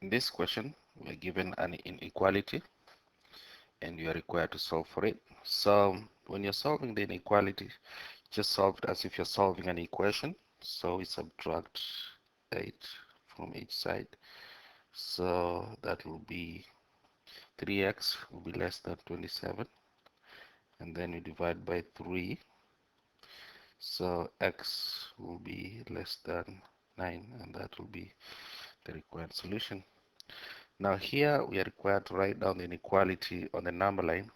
In this question, we are given an inequality and you are required to solve for it. So when you're solving the inequality, just solve it as if you're solving an equation. So we subtract 8 from each side. So that will be 3x will be less than 27. And then you divide by 3. So x will be less than 9. And that will be the required solution. Now here we are required to write down the inequality on the number line.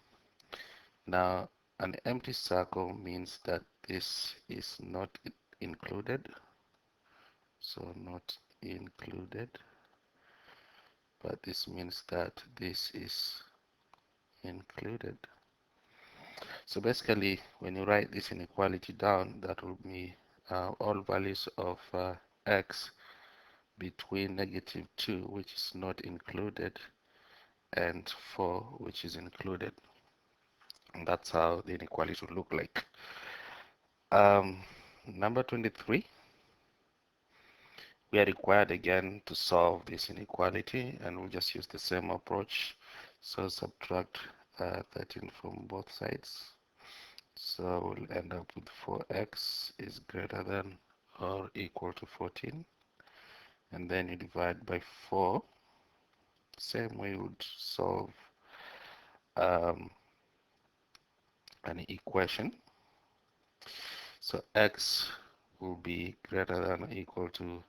Now an empty circle means that this is not included. So not included. But this means that this is included. So basically, when you write this inequality down, that will be all values of x between -2, which is not included, and 4, which is included. And that's how the inequality would look like. Number 23, we are required again to solve this inequality, and we'll just use the same approach. So subtract 13 from both sides. So we'll end up with 4x is greater than or equal to 14. And then you divide by 4. Same way you would solve um, an equation. So x will be greater than or equal to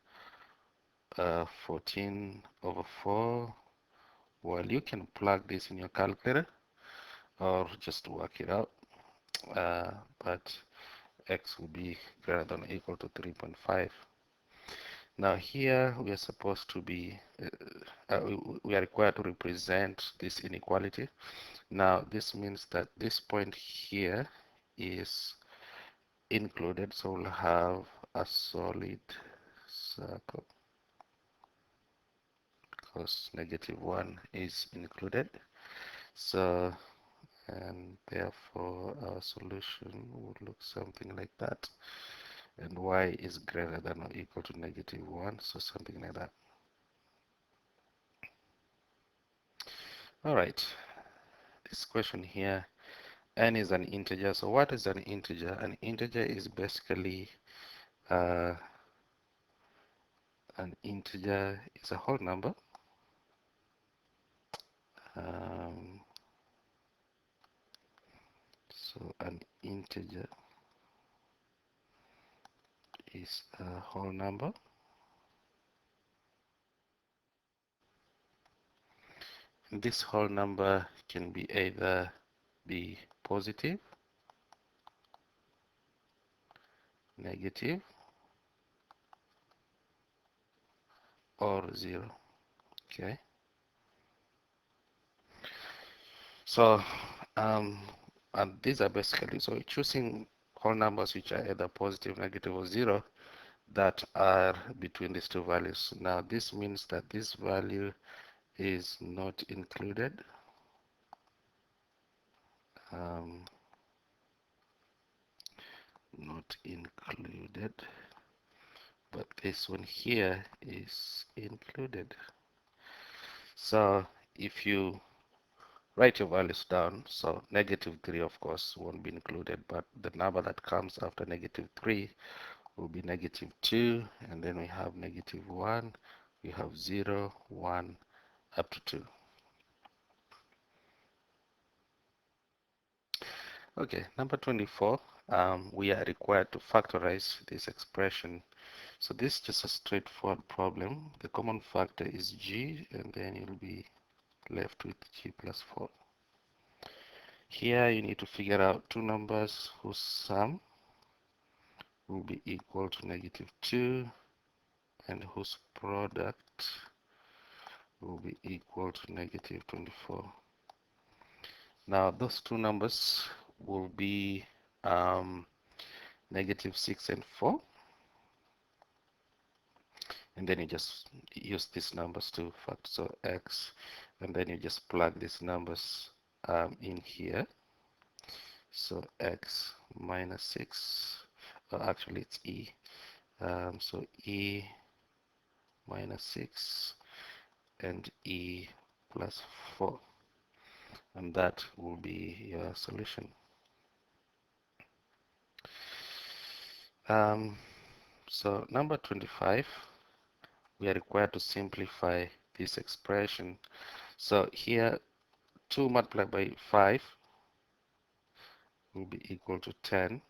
14 over 4. Well, you can plug this in your calculator or just work it out. But x will be greater than or equal to 3.5. Now here we are supposed to be, we are required to represent this inequality. Now this means that this point here is included, so we'll have a solid circle because -1 is included. So, and therefore our solution would look something like that. And y is greater than or equal to -1, so something like that. All right, this question here, n is an integer. So what is an integer? An integer is basically uh, an integer is a whole number. Um, so an integer is a whole number. And this whole number can be either be positive, negative, or 0. Okay. So and these are basically, so choosing whole numbers which are either positive, negative, or 0 that are between these two values. Now this means that this value is not included. Um, not included, but this one here is included. So if you write your values down, so -3 of course won't be included, but the number that comes after -3 will be -2, and then we have -1, we have 0, 1, up to 2. Okay, number 24, we are required to factorize this expression. So this is just a straightforward problem. The common factor is g, and then you'll be left with g plus 4. Here you need to figure out two numbers whose sum will be equal to -2 and whose product will be equal to -24. Now those two numbers will be -6 and 4. And then you just use these numbers to factor, so x, and then you just plug these numbers in here. So x minus 6, actually it's e. So e minus 6 and E plus 4, and that will be your solution. So number 25, we are required to simplify this expression. So here 2 multiplied by 5 will be equal to 10.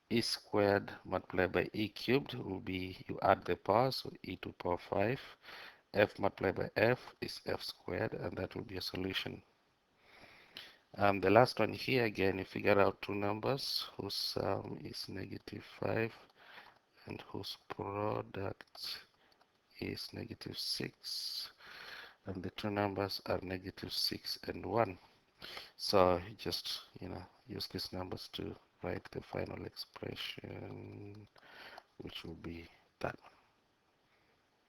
E squared multiplied by E cubed will be, you add the power, so E to the power 5. F multiplied by F is F squared, and that will be a solution. The last one here, again, you figure out two numbers whose sum is negative 5 and whose product is negative 6. And the two numbers are negative 6 and 1. So you just, use these numbers to write the final expression, which will be that one.